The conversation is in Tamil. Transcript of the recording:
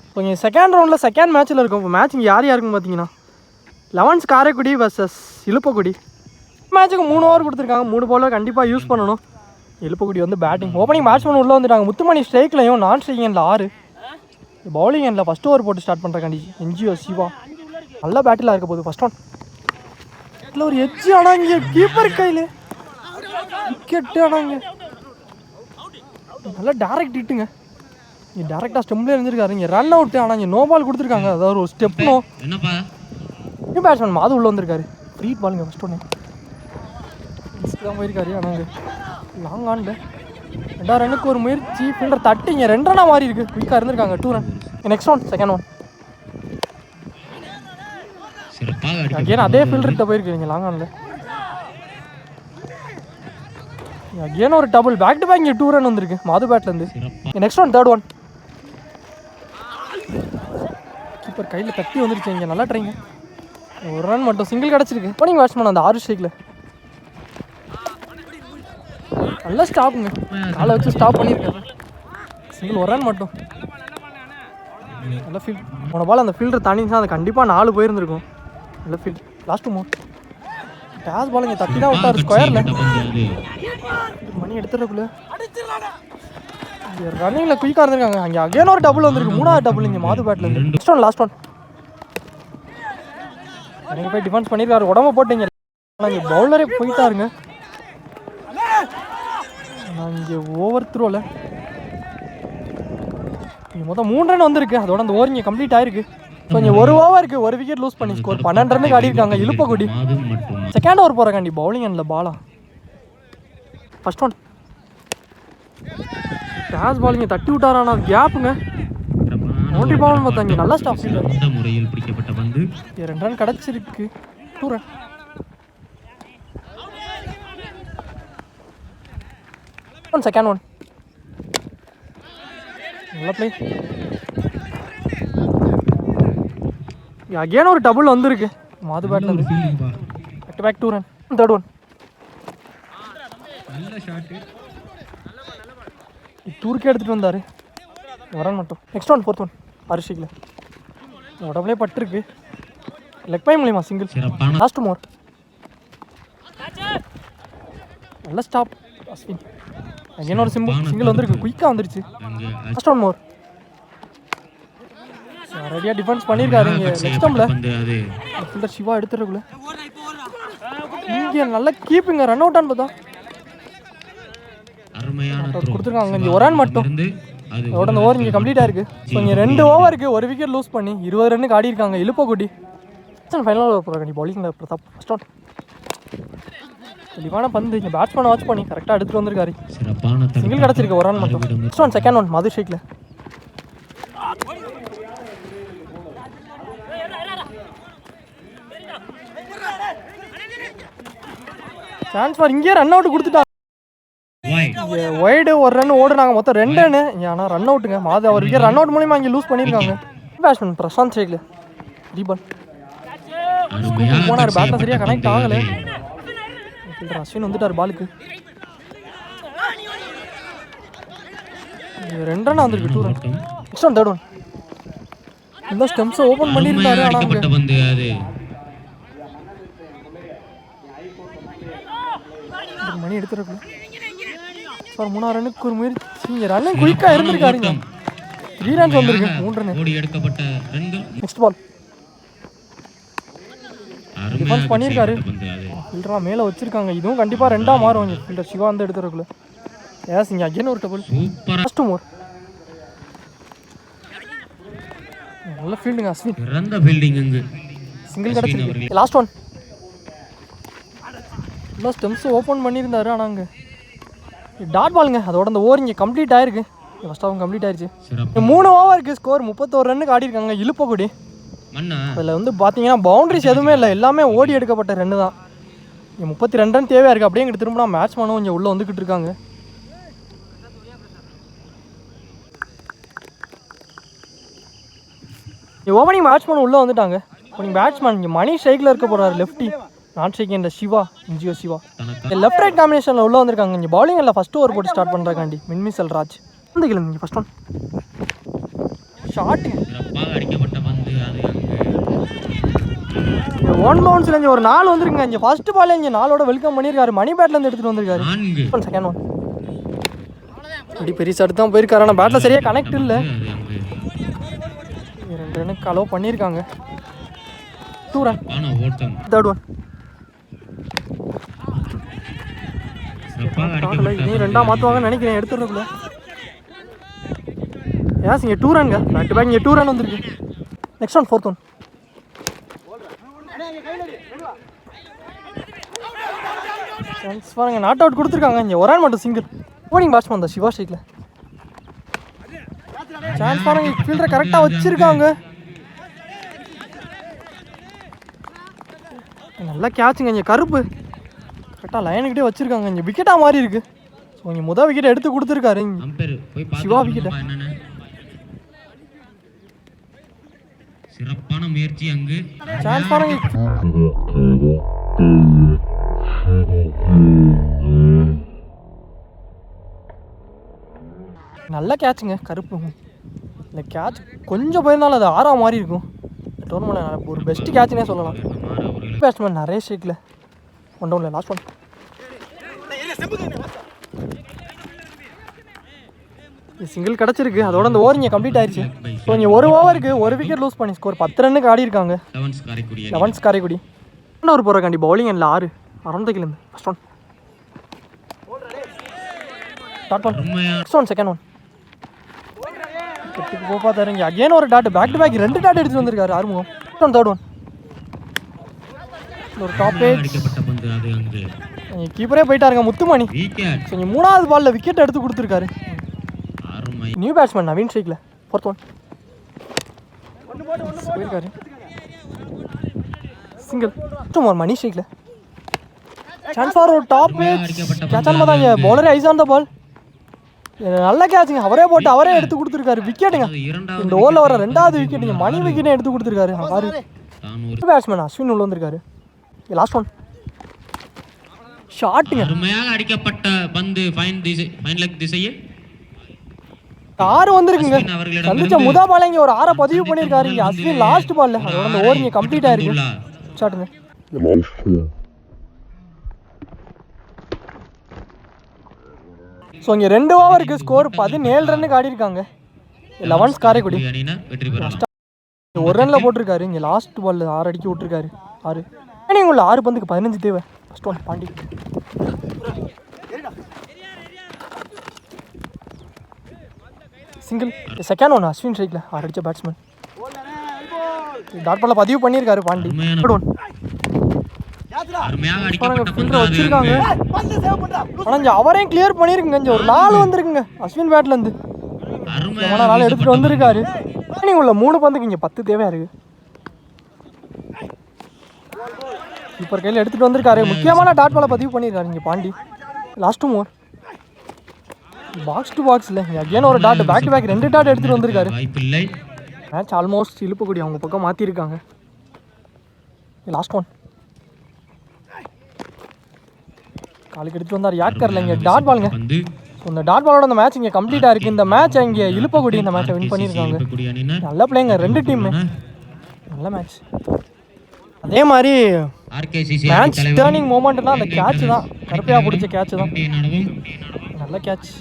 இப்போ இங்கே செகண்ட் ரவுண்டில் செகண்ட் மேட்ச்சில் இருக்கும். இப்போ மேட்ச் இங்கே யார் யாருக்குன்னு பார்த்தீங்கன்னா 11th காரைக்குடி வர்சஸ் இலுப்பக்குடி. மேட்ச்சுக்கு 3 ஓவர் கொடுத்துருக்காங்க. 3 பாலில் கண்டிப்பாக யூஸ் பண்ணணும். இலுப்பக்குடி வந்து பேட்டிங் ஓப்பனிங் பேட்ஸ்மேன் உள்ளே வந்துட்டாங்க. முத்துமணி ஸ்ட்ரைக்லையும் நான் ஸ்ட்ரைக்கிங் எண்ணில் 6, பவுலிங் எண்ணில் ஃபஸ்ட் ஓவர் போட்டு ஸ்டார்ட் பண்ணுறக்காண்டி என்ஜிஓ சிவா நல்ல பேட்டிலாக இருக்க போகுது. ஃபஸ்ட் ஒன் இல்லை ஒரு எட்ஜ். ஆனால் இங்கே கீப்பர் கையில் விக்கெட்டு. ஆனால் இங்கே நல்லா டேரக்ட் ஹிட்டுங்க. இங்கே டேரெக்டாக ஸ்டெம்ப்லேயே இருந்திருக்காரு. இங்கே ரன் அவுட்டு. ஆனால் இங்கே நோ பால் கொடுத்துருக்காங்க. அதாவது ஒரு ஸ்டெப்னோ நியூ பேட்ஸ்மேன் மாது உள்ளே வந்திருக்காரு. ஃப்ரீ பாலுங்க ஃபஸ்ட் ஒன்று தான் போயிருக்காரு. ஆனால் இங்கே லாங் ஆண்டு 2 ரன்னுக்கு ஒரு முயற்சி. ஃபீல்டர் தட்டி இங்கே 2 ரன்னாக மாறி இருக்குது. குயிக்காக இருந்திருக்காங்க. 2 run. Next one second one again அதே ஃபீல்டர்கிட்ட போயிருக்கு. நீங்கள் லாங் ஆனில் அகேன் ஒரு டபுள் பேக் டு பேக். இங்கே 2 ரன் வந்திருக்கு மாது பேட்லேருந்து. Next one third one. Keeper கையில் தட்டி வந்துருச்சு. இங்கே நல்லா ட்ரைங்க. 1 ரன் மட்டும் சிங்கிள் கிடச்சிருக்கு. ஓப்பனிங் பேட்ஸ்மேன் அந்த 6 ஸ்ட்ரைக்கில் நல்லா ஸ்டாப்புங்க. காலை வச்சு ஸ்டாப் பண்ணியிருக்காரு. சிங்கிள் 1 ரன் மட்டும். நல்ல ஃபீல்ட். போன பால் அந்த ஃபீல்டர் தாண்டிச்சுன்னா அது கண்டிப்பாக 4 போயிருந்துருக்கும். நல்ல field. Last move days ball இங்கே தட்டி தான் விட்டார் ஸ்கொயரில். மணி எடுத்துறதுக்குள்ள ரன்னிங்கில் குயிக்காக இருந்திருக்காங்க. அங்கே அகேன் ஒரு டபுள் வந்திருக்கு. 3வது டபுள் இங்கே மாது பேட்லேருந்து. Next one last one. எனக்கு போய் டிஃபென்ஸ் பண்ணியிருக்காரு. உடம்பு போட்டீங்க. இங்கே பவுலரே போயிட்டாருங்க. நான் இங்கே ஓவர் த்ரோவில் இங்கே மொத்தம் 3 ரன் வந்திருக்கு. அதோட அந்த ஓவர் இங்கே கம்ப்ளீட் ஆயிருக்கு. கொஞ்சம் 1 ஓவருக்கு 1 விக்கெட் லூஸ் பண்ணி ஸ்கோர் 12 ரன்னுக்கு ஆடிருக்காங்க இலுப்பக்குடி. செகண்ட் ஓவர் போகிறக்காண்டி பவுலிங் அண்டில் பாலா. ஃபஸ்ட் ஒன் டேஸ் பால் இங்கே தட்டி விட்டாரானா கேப்புங்க. நோட்டி பால்னு பார்த்தா இங்கே நல்லா ஸ்டாப் முறையில் பிடிக்கப்பட்ட பந்து 2 ரன் கிடச்சிருக்கு. 2 ரன். செகண்ட் ஒன் நல்ல பிளே. அகேன் ஒரு டபுள் வந்திருக்கு மாது பேட்ல. Back to back 2 run. Third one தூர்க்கே எடுத்துகிட்டு வந்தார். 1 ரன் மட்டும். நெக்ஸ்ட் ஒன் ஃபோர்த் ஒன் அரிசிக்கில் உடம்புலே பட்டிருக்கு. லெக் பை மூலியமா சிங்கிள். லாஸ்ட் மோர் நல்ல ஸ்டாப் அஸ்வின். அகேன் ஒரு சிங்கிள் வந்திருக்கு. குயிக்காக வந்துருச்சு. Last one more. ரெடியாக டிஃபென்ஸ் பண்ணியிருக்காரு. இங்கே நெக்ஸ்ட் டம்ல ஃபீல்டர் சிவா எடுத்துறதுக்குள்ள இங்கே நல்ல கீப்பிங்க. ரன் அவுட் ஆன் பார்த்தா கொடுத்துருக்காங்க. இங்கே 1 ரன் மட்டும். அதோட அந்த ஓவர் இங்கே கம்ப்ளீட் ஆயிருக்கு. ஸோ இங்கே 2 ஓவருக்கு 1 விக்கெட் லூஸ் பண்ணி 20 ரன்னுக்கு ஆடி இருக்காங்க இலுப்பக்குடி. ஃபைனல் ஓவர் போகிறாங்க பவுலிங்கில் பிரதாப். ஃபர்ஸ்ட் ஒன் தெளிவான பந்து. இங்கே பேட்ஸ்மேனை வாட்ச் பண்ணி கரெக்டாக எடுத்துகிட்டு வந்திருக்காரு. சிங்கிள் கிடச்சிருக்கு. 1 ரன் மட்டும். Next one second one Madhu ஷேக்கில் சான்ஸ் ஃபார். இங்கே ரன் அவுட் கொடுத்துட்டாங்க. ஒய்டு 1 ரன் ஓடுனாங்க. மொத்தம் 2 ரன்னு. ஆனால் ரன் அவுட்டுங்க மாது. அவர் விக்கெட் ரன் அவுட் மூலியமாக இங்கே லூஸ் பண்ணியிருக்காங்க. பேட்ஸ்மேன் பிரசாந்த் ஷேக்கில் ரீபால் போனார். பேட்டில் சரியாக கனெக்ட் ஆகலை. அஸ்வின் வந்துட்டார் பாலுக்கு. 2 ரன் வந்திருக்கு. 2 run. Next one third one. இந்த ஸ்டெம்ஸை ஓப்பன் பண்ணியிருந்தாரு. ஆனால் மணி எடுத்துருக்குள்ள சார் 3 ரன்னுக்கு ஒரு முயற்சி. இங்கே ரன்னு குயிக்காக இருந்திருக்காருங்க. 3 ரன்ஸ் வந்திருக்கு. 3 ரன். நெக்ஸ்ட் பால் டிஃபென்ஸ் பண்ணியிருக்காரு. ஃபீல்டராக மேலே வச்சிருக்காங்க. இதுவும் கண்டிப்பாக 2ஆக மாறும். இங்கே ஃபீல்டர் சிவா வந்து எடுத்துருக்குள்ள. ஏஸ் இங்கே அகேன் ஒரு டபுள். ஃபர்ஸ்ட் மோர் நல்ல ஃபீல்டுங்க அஸ்வின். சிங்கிள் கிடச்சிருக்கு. லாஸ்ட் ஒன் நல்லா ஸ்டெம்ஸ் ஓப்பன் பண்ணியிருந்தாரு. ஆனால் அங்கே டாட் பாலுங்க. அதோட அந்த ஓவர் இங்கே கம்ப்ளீட் ஆயிருக்கு. ஃபர்ஸ்ட் ஓவர் கம்ப்ளீட் ஆயிடுச்சு. 3 ஓவருக்கு ஸ்கோர் 31 ரன்னுக்கு ஆடி இருக்காங்க இலுப்பக்குடி. அதில் வந்து பார்த்தீங்கன்னா பவுண்டரிஸ் எதுவுமே இல்லை. எல்லாமே ஓடி எடுக்கப்பட்ட 2 தான். இங்கே 32 ரன் தேவையாக இருக்குது. அப்படியே இங்கிட்டு திரும்பினா மேட்ச்மேனும் இங்கே உள்ளே வந்துக்கிட்டு இருக்காங்க. ஓப்பனிங் பேட்ஸ்மேன் உள்ளே வந்துட்டாங்க. ஓப்பனிங் பேட்ஸ்மேன் இங்கே மணி ஸ்ட்ரைக்கில் இருக்க போகிறாரு. லெஃப்டி நான் ஸ்ட்ரைக்கிங் சிவா என்ஜிஓ சிவா. லெஃப்ட் ரைட் காம்பினேஷனில் உள்ளே வந்திருக்காங்க. இங்கே பவுலிங்கில் ஃபஸ்ட் ஓவர் போட்டு ஸ்டார்ட் பண்ணுறாக்காண்டி மின்மிசல் ராஜ். வந்து கேளுங்க. இங்கே ஃபஸ்ட் ஒன் ஷாட்டுங்க. சிறப்பாக அடிக்கப்பட்ட பந்து அது ஒன் பவுன்ஸ்ல இங்கே ஒரு 4 வந்துருக்குங்க. இங்கே ஃபர்ஸ்ட் பால் இங்கே 4ஓட வெல்கம் பண்ணியிருக்காரு. மணி பேட்லேருந்து எடுத்துகிட்டு வந்திருக்காரு. 4 செகண்ட் ஒன் அப்படி பெரிய சட்டு தான் போயிருக்காரு. ஆனால் பேட்டில் சரியாக கனெக்ட் இல்லை. 2 ரனுக்கு அலோவ் பண்ணியிருக்காங்க. 2 ரன். ஓட்டம். தேர்ட் ஒன் சிறப்பாக அடிக்கப்பட்ட இனி 2ஆக மாற்றுவாங்கன்னு நினைக்கிறேன் எடுத்துடுறதுல. ஏஸ் இங்கே 2 ரன்ங்க. பேக் டு பேக் இங்கே 2 ரன் வந்துருக்கு. Next one 4th one. Chance பாருங்க, நாட் அவுட் கொடுத்துருக்காங்க. இங்கே ஒரு ரன் மட்டும் சிங்கிள். ஓப்பனிங் பேட்ஸ்மேன் தான் சிவா ஸ்ட்ரைக்கில். சான்ஸ் பாருங்க, ஃபீல்டரை கரெக்டாக வச்சுருக்காங்க. நல்லா கேட்சுங்க. இங்கே கருப்பு கரெக்டாக லைனுக்கிட்டே வச்சுருக்காங்க. இங்கே விக்கெட்டாக மாறி இருக்குது. ஸோ இங்கே முதல் விக்கெட்டை எடுத்து கொடுத்துருக்காரு சிவா விக்கெட்டை. சிறப்பான முயற்சி அங்கு. சான்ஸ் பாருங்க, நல்ல கேட்சுங்க கருப்பு. இந்த கேட்ச் கொஞ்சம் போயிருந்தாலும் அது 6ஆக மாறி இருக்கும். டோர்னமெண்ட் ஒரு பெஸ்ட் கேட்ச்னே சொல்லலாம். பேட்ஸ்மேன் நிறைய ஸ்ட்ரைக்கில். ஒன் டவுனில் லாஸ்ட் ஒன். சிங்கிள் கிடச்சிருக்கு. அதோட அந்த ஓவர் இங்கே கம்ப்ளீட் ஆயிடுச்சு. ஸோ இங்கே ஒரு ஓவருக்கு 1 விக்கெட் லூஸ் பண்ணி ஸ்கோர் 10 ரன்னுக்கு ஆடி இருக்காங்க. லெவன்ஸ் காரைக்குடி. ஒரு போகிறக்காண்டி பவுலிங் அண்ட் 6 அறந்தக்கிலேருந்து first one. Dot one. Next one second one. கெட்டுக்கு போக பார்த்தாரு. இங்கே அகேன் ஒரு dot. Back to back 2 dot எடுத்துகிட்டு வந்திருக்காரு ஆறுமுகம். Third one. ஒரு டாப் ஏஜ் கீப்பரே போயிட்டாருங்க முத்துமணி. ஸோ இங்கே 3வது பாலில் விக்கெட் எடுத்து கொடுத்துருக்காரு. நியூ பேட்ஸ்மேன் நவீன் ஸ்ட்ரைக்கில். 4th ஒன் போயிருக்காரு. சிங்கிள். ஒரு மணி ஸ்ட்ரைக்கில். சான்ஸ் ஃபார் ஒரு டாப் ஏஜ் கேட்ச் ஆன் பார்த்தாங்க. பவுலரே ஐஸ் ஆன் த பால். நல்ல கேட்சுங்க. அவரே போட்டு அவரே எடுத்து கொடுத்துருக்காரு விக்கெட்டுங்க. இந்த ஓவரில் வர 2வது விக்கெட்டுங்க. மணி விக்கெட்டை எடுத்து கொடுத்துருக்காரு. ஆறு பேட்ஸ்மேன் அஸ்வின் உள்ள வந்திருக்காரு. லாஸ்ட் ஒன் ஷாட்டுங்க. அருமையாக அடிக்கப்பட்ட பந்து ஃபைன் லெக் திசையில் 6 வந்திருக்குங்க. சந்திச்ச முதல் பால் இங்கே ஒரு 6 பதிவு பண்ணியிருக்காரு. இங்கே அஸ்வின் லாஸ்ட் பால்ல. அதோட அந்த ஓவர் இங்கே கம்ப்ளீட் ஆயிருக்கு. ஷாட்டுங்க. ஸோ இங்கே 2 ஓவருக்கு ஸ்கோர் 17 ரன்னுக்கு ஆடி இருக்காங்க. லெவன்ஸ் காரைக்குடி. 1 ரனில் போட்டிருக்காரு. இங்கே லாஸ்ட் பால் 6 அடிக்க விட்டுருக்காரு. 6 நீங்கள் உள்ள 6 பந்துக்கு 15 தேவை. First one Pandi. Single. Second one Ashwin ஸ்ட்ரைக்கில் 6 அடித்த பேட்ஸ்மேன். டாட் பாலில் பதிவு பண்ணியிருக்காரு பாண்டி. தேர்ட் ஒன் வச்சிருக்காங்க. ஆனால் இங்கே அவரையும் கிளியர் பண்ணியிருக்குங்க. இங்கே ஒரு 4 வந்துருக்குங்க அஸ்வின் பேட்லேருந்து. 4 எடுத்துகிட்டு வந்திருக்காரு. நீங்கள் உள்ள 3 பந்துக்கு இங்கே 10 தேவையாக இருக்குது. சூப்பர் கையில் எடுத்துகிட்டு வந்திருக்காரு. முக்கியமான டாட் பாலை பதிவு பண்ணியிருக்காரு இங்கே Pandi. Last more box to box இல்லை. இங்கே அகேன் ஒரு dot. Back to back 2 dot எடுத்துகிட்டு வந்திருக்காரு. மேட்ச் ஆல்மோஸ்ட் இழுப்பக்கூடிய அவங்க பக்கம் மாற்றிருக்காங்க. லாஸ்ட் ஒன் காலுக்கு எடுத்துகிட்டு வந்தார். யாக்கரில் இங்கே டாட் பாலுங்க. ஸோ இந்த டாட் பாலோட அந்த மேட்ச் இங்கே கம்ப்ளீட்டாக இருக்குது. இந்த மேட்ச் இங்கே இழுப்பக்கூடிய இந்த மேட்சை வின் பண்ணியிருக்காங்க. நல்ல பிளேங்க 2 டீமு. நல்ல மேட்ச். அதே மாதிரி மேட்ச் டேர்னிங் மூமெண்ட்னா அந்த கேட்ச் தான். கருப்பையாக பிடிச்ச கேட்ச் தான். நல்ல கேட்ச்.